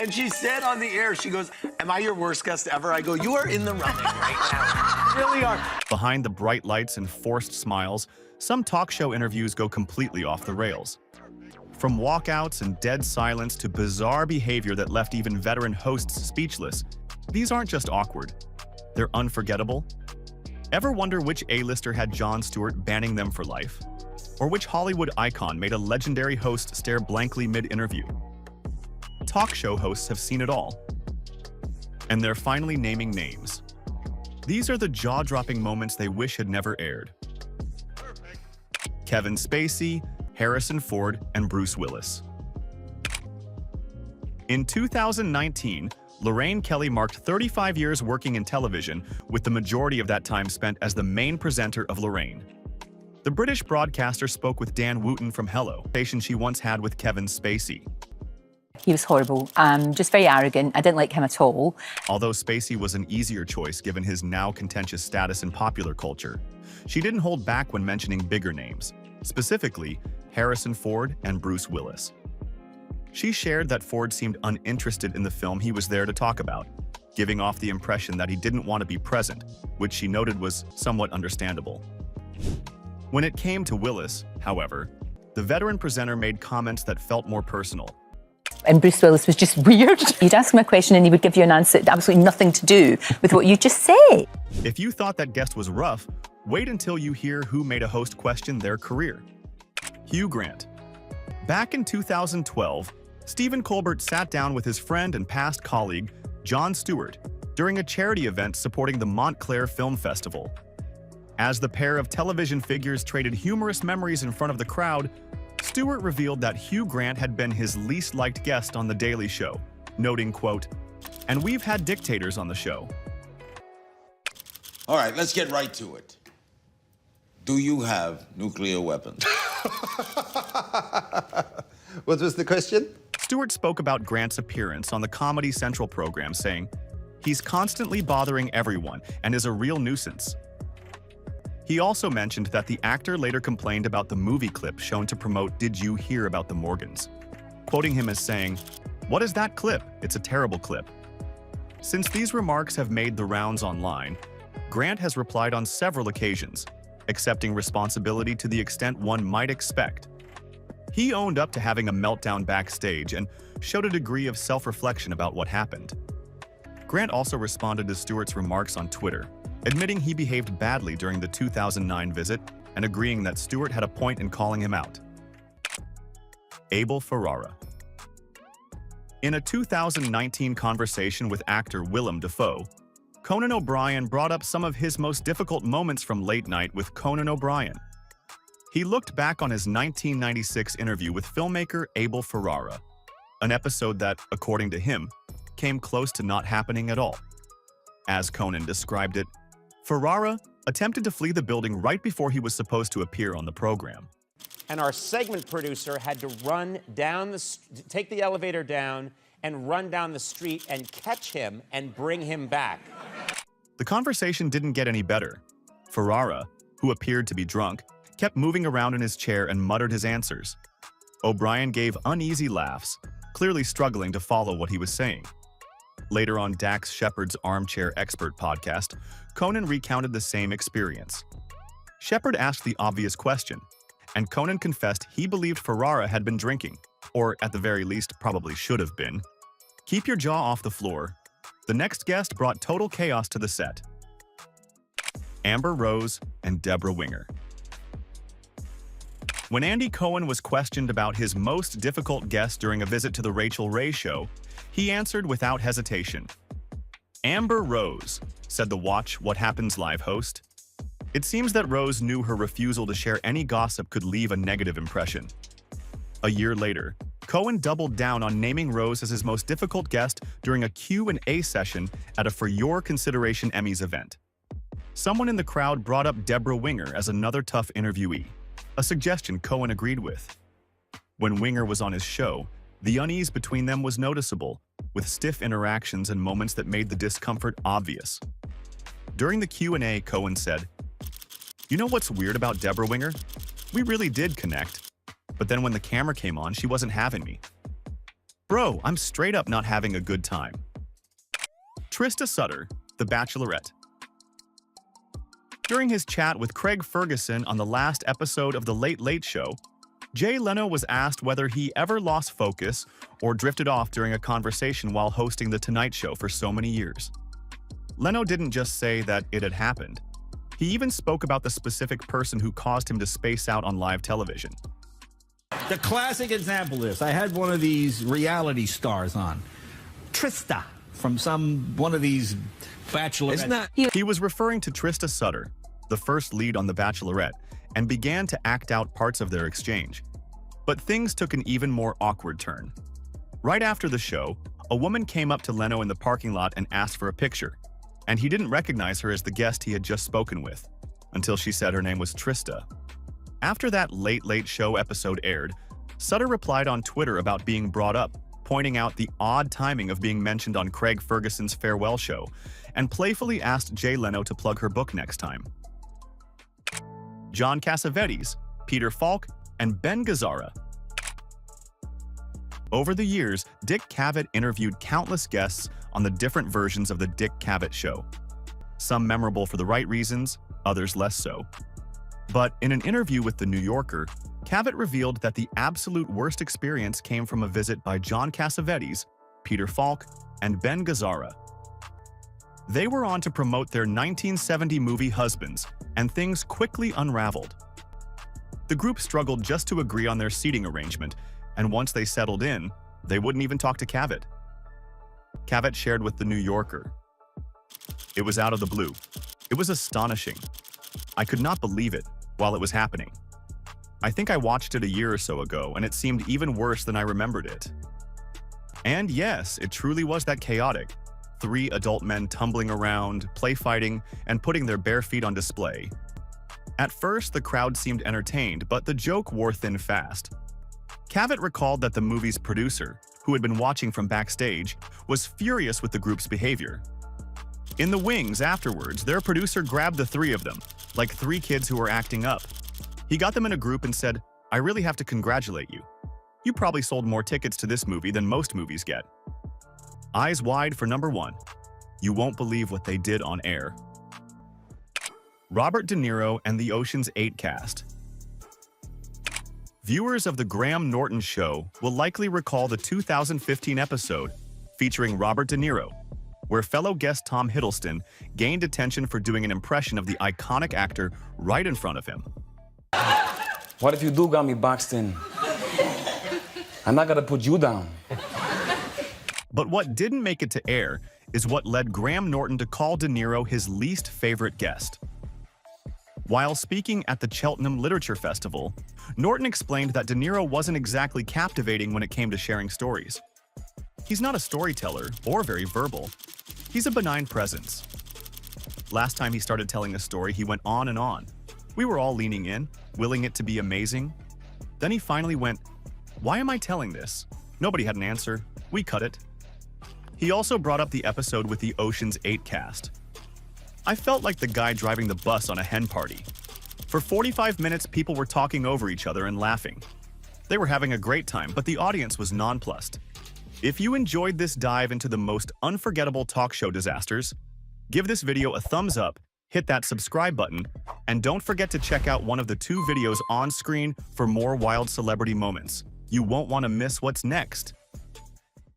And she said on the air, she goes, "Am I your worst guest ever?" I go, "You are in the running right now. You really are." Behind the bright lights and forced smiles, some talk show interviews go completely off the rails. From walkouts and dead silence to bizarre behavior that left even veteran hosts speechless, these aren't just awkward, they're unforgettable. Ever wonder which A-lister had Jon Stewart banning them for life? Or which Hollywood icon made a legendary host stare blankly mid-interview? Talk show hosts have seen it all. And they're finally naming names. These are the jaw-dropping moments they wish had never aired. Kevin Spacey, Harrison Ford, and Bruce Willis. In 2019, Lorraine Kelly marked 35 years working in television, with the majority of that time spent as the main presenter of Lorraine. The British broadcaster spoke with Dan Wooten from Hello, a station she once had with Kevin Spacey. He was horrible, just very arrogant. I didn't like him at all. Although Spacey was an easier choice given his now contentious status in popular culture, she didn't hold back when mentioning bigger names, specifically Harrison Ford and Bruce Willis. She shared that Ford seemed uninterested in the film he was there to talk about, giving off the impression that he didn't want to be present, which she noted was somewhat understandable. When it came to Willis, however, the veteran presenter made comments that felt more personal. And Bruce Willis was just weird. You'd ask him a question and he would give you an answer that had absolutely nothing to do with what you just said. If you thought that guest was rough, wait until you hear who made a host question their career. Hugh Grant. Back in 2012, Stephen Colbert sat down with his friend and past colleague, Jon Stewart, during a charity event supporting the Montclair Film Festival. As the pair of television figures traded humorous memories in front of the crowd, Stewart revealed that Hugh Grant had been his least liked guest on The Daily Show, noting, quote, "And we've had dictators on the show." All right, let's get right to it. Do you have nuclear weapons? What was the question? Stewart spoke about Grant's appearance on the Comedy Central program, saying, "He's constantly bothering everyone and is a real nuisance." He also mentioned that the actor later complained about the movie clip shown to promote Did You Hear About the Morgans, quoting him as saying, "What is that clip? It's a terrible clip." Since these remarks have made the rounds online, Grant has replied on several occasions, accepting responsibility to the extent one might expect. He owned up to having a meltdown backstage and showed a degree of self-reflection about what happened. Grant also responded to Stewart's remarks on Twitter, admitting he behaved badly during the 2009 visit and agreeing that Stewart had a point in calling him out. Abel Ferrara. In a 2019 conversation with actor Willem Dafoe, Conan O'Brien brought up some of his most difficult moments from Late Night with Conan O'Brien. He looked back on his 1996 interview with filmmaker Abel Ferrara, an episode that, according to him, came close to not happening at all. As Conan described it, Ferrara attempted to flee the building right before he was supposed to appear on the program. And our segment producer had to run down take the elevator down and run down the street and catch him and bring him back. The conversation didn't get any better. Ferrara, who appeared to be drunk, kept moving around in his chair and muttered his answers. O'Brien gave uneasy laughs, clearly struggling to follow what he was saying. Later on Dax Shepard's Armchair Expert podcast, Conan recounted the same experience. Shepard asked the obvious question, and Conan confessed he believed Ferrara had been drinking, or at the very least probably should have been. Keep your jaw off the floor. The next guest brought total chaos to the set. Amber Rose and Deborah Winger. When Andy Cohen was questioned about his most difficult guest during a visit to the Rachel Ray Show, he answered without hesitation. "Amber Rose," said the Watch What Happens Live host. It seems that Rose knew her refusal to share any gossip could leave a negative impression. A year later, Cohen doubled down on naming Rose as his most difficult guest during a Q&A session at a For Your Consideration Emmys event. Someone in the crowd brought up Deborah Winger as another tough interviewee, a suggestion Cohen agreed with. When Winger was on his show, the unease between them was noticeable, with stiff interactions and moments that made the discomfort obvious. During the Q&A, Cohen said, "You know what's weird about Deborah Winger? We really did connect. But then when the camera came on, she wasn't having me." Bro, I'm straight up not having a good time. Trista Sutter, The Bachelorette. During his chat with Craig Ferguson on the last episode of The Late Late Show, Jay Leno was asked whether he ever lost focus or drifted off during a conversation while hosting The Tonight Show for so many years. Leno didn't just say that it had happened. He even spoke about the specific person who caused him to space out on live television. The classic example is, I had one of these reality stars on, Trista, from one of these Bachelorette. He was referring to Trista Sutter, the first lead on The Bachelorette, and began to act out parts of their exchange. But things took an even more awkward turn. Right after the show, a woman came up to Leno in the parking lot and asked for a picture, and he didn't recognize her as the guest he had just spoken with, until she said her name was Trista. After that Late Late Show episode aired, Sutter replied on Twitter about being brought up, pointing out the odd timing of being mentioned on Craig Ferguson's farewell show, and playfully asked Jay Leno to plug her book next time. John Cassavetes, Peter Falk, and Ben Gazzara. Over the years, Dick Cavett interviewed countless guests on the different versions of the Dick Cavett Show. Some memorable for the right reasons, others less so. But in an interview with The New Yorker, Cavett revealed that the absolute worst experience came from a visit by John Cassavetes, Peter Falk, and Ben Gazzara. They were on to promote their 1970 movie Husbands, and things quickly unraveled. The group struggled just to agree on their seating arrangement, and once they settled in, they wouldn't even talk to Cavett. Cavett shared with The New Yorker, "It was out of the blue. It was astonishing. I could not believe it while it was happening. I think I watched it a year or so ago, and it seemed even worse than I remembered it." And yes, it truly was that chaotic. 3 adult men tumbling around, play fighting, and putting their bare feet on display. At first, the crowd seemed entertained, but the joke wore thin fast. Cavett recalled that the movie's producer, who had been watching from backstage, was furious with the group's behavior. In the wings afterwards, their producer grabbed the 3 of them, like 3 kids who were acting up. He got them in a group and said, "I really have to congratulate you. You probably sold more tickets to this movie than most movies get." Eyes wide for number 1. You won't believe what they did on air. Robert De Niro and the Ocean's 8 cast. Viewers of The Graham Norton Show will likely recall the 2015 episode featuring Robert De Niro, where fellow guest Tom Hiddleston gained attention for doing an impression of the iconic actor right in front of him. What if you do got me boxed in? I'm not gonna put you down. But what didn't make it to air is what led Graham Norton to call De Niro his least favorite guest. While speaking at the Cheltenham Literature Festival, Norton explained that De Niro wasn't exactly captivating when it came to sharing stories. He's not a storyteller or very verbal. He's a benign presence. Last time he started telling a story, he went on and on. We were all leaning in, willing it to be amazing. Then he finally went, "Why am I telling this?" Nobody had an answer. We cut it. He also brought up the episode with the Ocean's 8 cast. "I felt like the guy driving the bus on a hen party. For 45 minutes, people were talking over each other and laughing. They were having a great time, but the audience was nonplussed." If you enjoyed this dive into the most unforgettable talk show disasters, give this video a thumbs up, hit that subscribe button, and don't forget to check out one of the 2 videos on screen for more wild celebrity moments. You won't want to miss what's next.